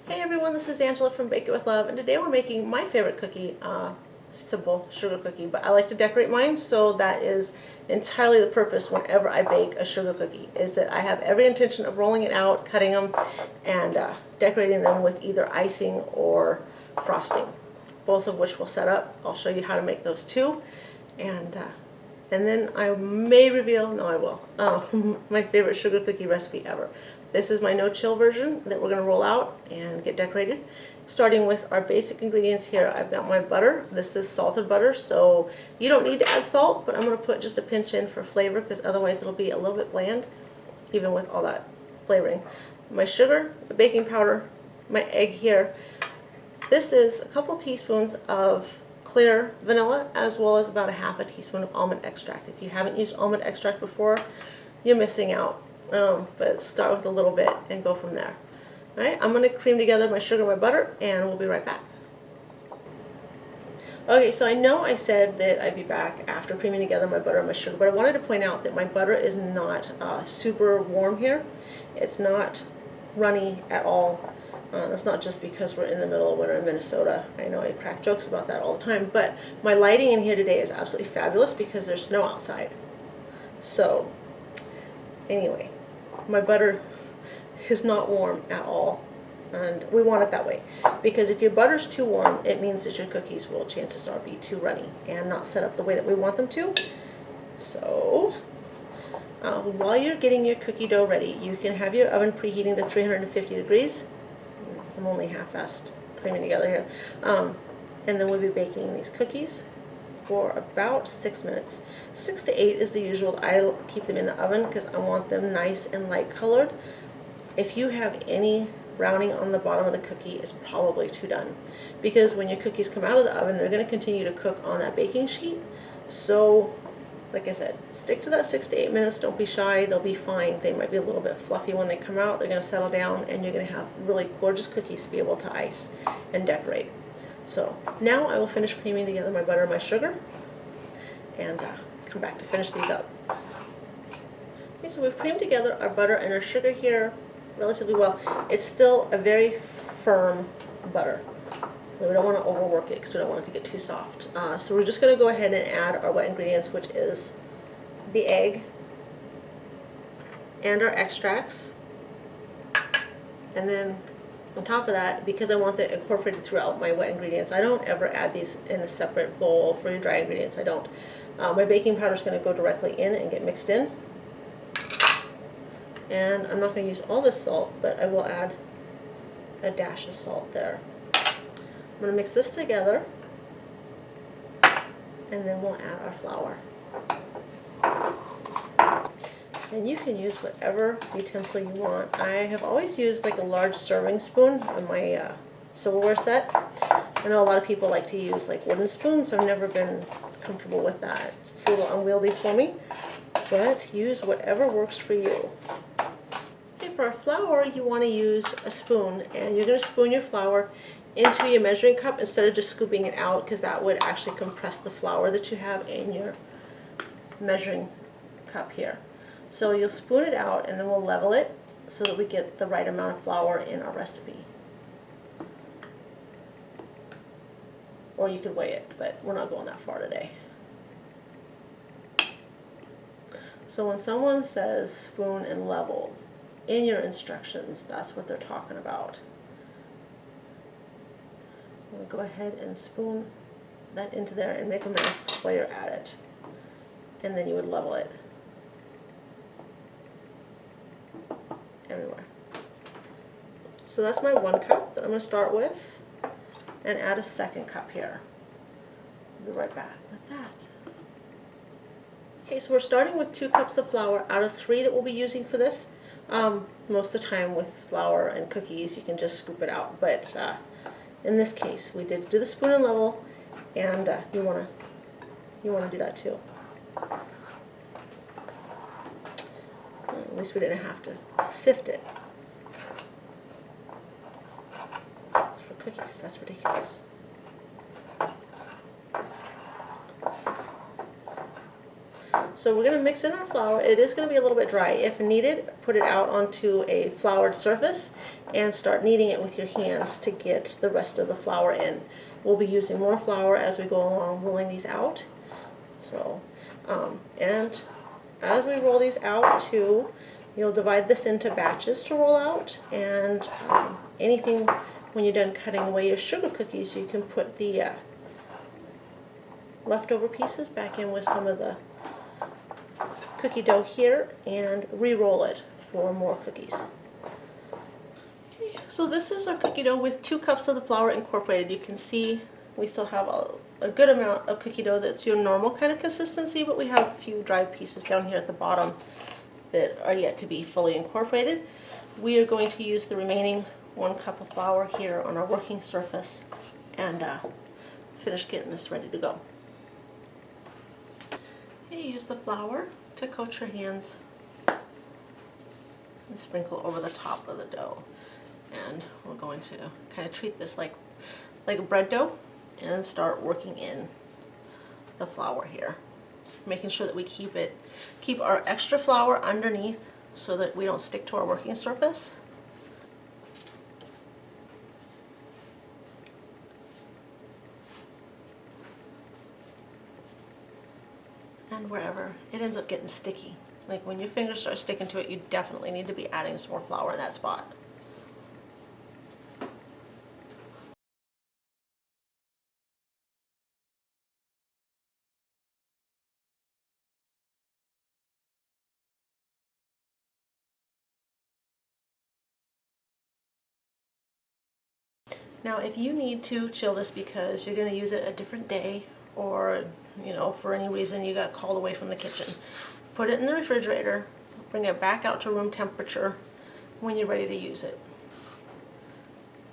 Hey everyone, this is Angela from Bake It With Love, and today we're making my favorite cookie, simple sugar cookie, but I like to decorate mine, so that is entirely the purpose whenever I bake a sugar cookie, is that I have every intention of rolling it out, cutting them, and decorating them with either icing or frosting, both of which we'll set up. I'll show you how to make those too, and then I may reveal, no I will, my favorite sugar cookie recipe ever. This is my no-chill version that we're going to roll out and get decorated. Starting with our basic ingredients here, I've got my butter. This is salted butter, so you don't need to add salt, but I'm going to put just a pinch in for flavor because otherwise it'll be a little bit bland, even with all that flavoring. My sugar, the baking powder, my egg here. This is a couple teaspoons of clear vanilla, as well as about a half a teaspoon of almond extract. If you haven't used almond extract before, you're missing out. But start with a little bit and go from there. Alright, I'm going to cream together my sugar and my butter, and we'll be right back. Okay, so I know I said that I'd be back after creaming together my butter and my sugar, but I wanted to point out that my butter is not super warm here. It's not runny at all. That's not just because we're in the middle of winter in Minnesota. I know I crack jokes about that all the time, but my lighting in here today is absolutely fabulous because there's snow outside. So, anyway, my butter is not warm at all, and we want it that way, because if your butter's too warm, it means that your cookies will, chances are, be too runny and not set up the way that we want them to. So while you're getting your cookie dough ready, you can have your oven preheating to 350 degrees. I'm only half-assed creaming together here, and then we'll be baking these cookies for about 6 minutes. 6 to 8 is the usual. I keep them in the oven because I want them nice and light colored. If you have any browning on the bottom of the cookie, it's probably too done, because when your cookies come out of the oven, they're going to continue to cook on that baking sheet. So, like I said, stick to that 6 to 8 minutes. Don't be shy. They'll be fine. They might be a little bit fluffy when they come out. They're going to settle down, and you're going to have really gorgeous cookies to be able to ice and decorate. So now I will finish creaming together my butter and my sugar, and come back to finish these up. Okay, so we've creamed together our butter and our sugar here relatively well. It's still a very firm butter. We don't want to overwork it because we don't want it to get too soft. So we're just going to go ahead and add our wet ingredients, which is the egg and our extracts. And then on top of that, because I want that incorporated throughout my wet ingredients, I don't ever add these in a separate bowl for your dry ingredients. I don't. My baking powder is going to go directly in and get mixed in. And I'm not going to use all this salt, but I will add a dash of salt there. I'm going to mix this together, and then we'll add our flour. And you can use whatever utensil you want. I have always used like a large serving spoon in my silverware set. I know a lot of people like to use like wooden spoons. I've never been comfortable with that. It's a little unwieldy for me, but use whatever works for you. Okay, for our flour, you want to use a spoon, and you're going to spoon your flour into your measuring cup instead of just scooping it out, because that would actually compress the flour that you have in your measuring cup here. So you'll spoon it out, and then we'll level it so that we get the right amount of flour in our recipe. Or you could weigh it, but we're not going that far today. So when someone says spoon and leveled in your instructions, that's what they're talking about. I'm going to go ahead and spoon that into there and make a mess while you're at it. And then you would level it everywhere. So that's my 1 cup that I'm going to start with, and add a 2nd cup here. I'll be right back with that. Okay, so we're starting with 2 cups of flour out of 3 that we'll be using for this. Most of the time with flour and cookies you can just scoop it out, but in this case we did do the spoon and level, and you want to do that too. At least we didn't have to sift it. It's for cookies. That's ridiculous. So we're going to mix in our flour. It is going to be a little bit dry. If needed, put it out onto a floured surface and start kneading it with your hands to get the rest of the flour in. We'll be using more flour as we go along rolling these out. So, and as we roll these out too, you'll divide this into batches to roll out, and anything, when you're done cutting away your sugar cookies, you can put the leftover pieces back in with some of the cookie dough here and re-roll it for more cookies. Okay, so this is our cookie dough with 2 cups of the flour incorporated. You can see we still have a good amount of cookie dough that's your normal kind of consistency, but we have a few dried pieces down here at the bottom that are yet to be fully incorporated. We are going to use the remaining 1 cup of flour here on our working surface and finish getting this ready to go. You use the flour to coat your hands and sprinkle over the top of the dough. And we're going to kind of treat this like a bread dough and start working in the flour here. Making sure that we keep our extra flour underneath so that we don't stick to our working surface. And wherever it ends up getting sticky, like when your fingers start sticking to it, you definitely need to be adding some more flour in that spot. Now, if you need to chill this because you're going to use it a different day, or for any reason you got called away from the kitchen, put it in the refrigerator, bring it back out to room temperature when you're ready to use it.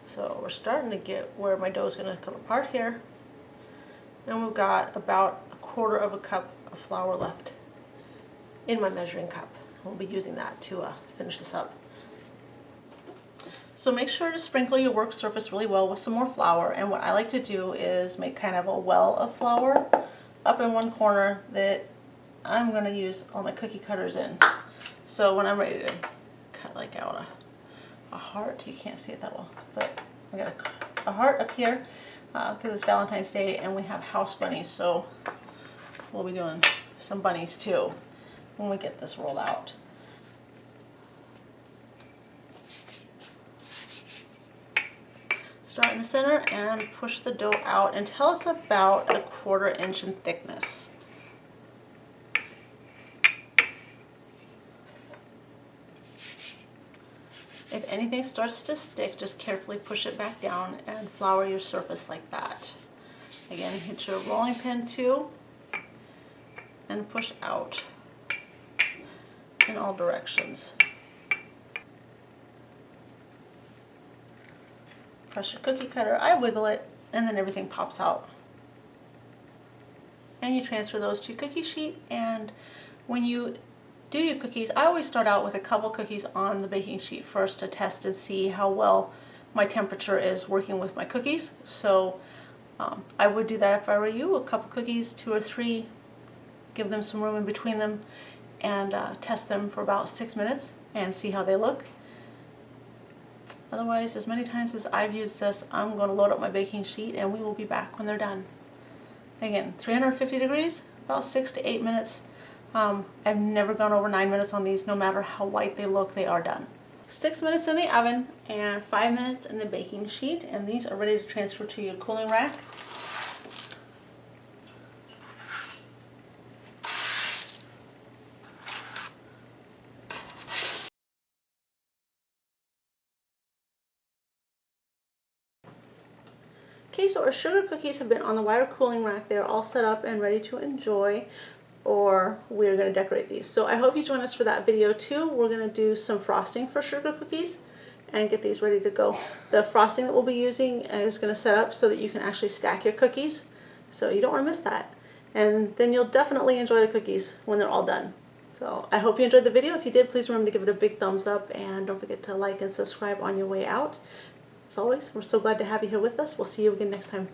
So we're starting to get where my dough is going to come apart here, and we've got about 1/4 cup of flour left in my measuring cup. We'll be using that to finish this up. So make sure to sprinkle your work surface really well with some more flour, and what I like to do is make kind of a well of flour up in one corner that I'm going to use all my cookie cutters in. So when I'm ready to cut like out a heart, you can't see it that well, but I got a heart up here because it's Valentine's Day and we have house bunnies, so we'll be doing some bunnies too when we get this rolled out. Start in the center and push the dough out until it's about 1/4 inch in thickness. If anything starts to stick, just carefully push it back down and flour your surface like that. Again, hit your rolling pin too and push out in all directions. Press your cookie cutter, I wiggle it, and then everything pops out. And you transfer those to your cookie sheet, and when you do your cookies, I always start out with a couple cookies on the baking sheet first to test and see how well my temperature is working with my cookies. So I would do that if I were you, a couple cookies, 2 or 3, give them some room in between them, and test them for about 6 minutes and see how they look. Otherwise, as many times as I've used this, I'm going to load up my baking sheet and we will be back when they're done. Again, 350 degrees, about 6 to 8 minutes. I've never gone over 9 minutes on these. No matter how white they look, they are done. 6 minutes in the oven and 5 minutes in the baking sheet, and these are ready to transfer to your cooling rack. Okay, so our sugar cookies have been on the wire cooling rack. They're all set up and ready to enjoy, or we're going to decorate these. So I hope you join us for that video too. We're going to do some frosting for sugar cookies and get these ready to go. The frosting that we'll be using is going to set up so that you can actually stack your cookies. So you don't want to miss that. And then you'll definitely enjoy the cookies when they're all done. So I hope you enjoyed the video. If you did, please remember to give it a big thumbs up, and don't forget to like and subscribe on your way out. As always, we're so glad to have you here with us. We'll see you again next time.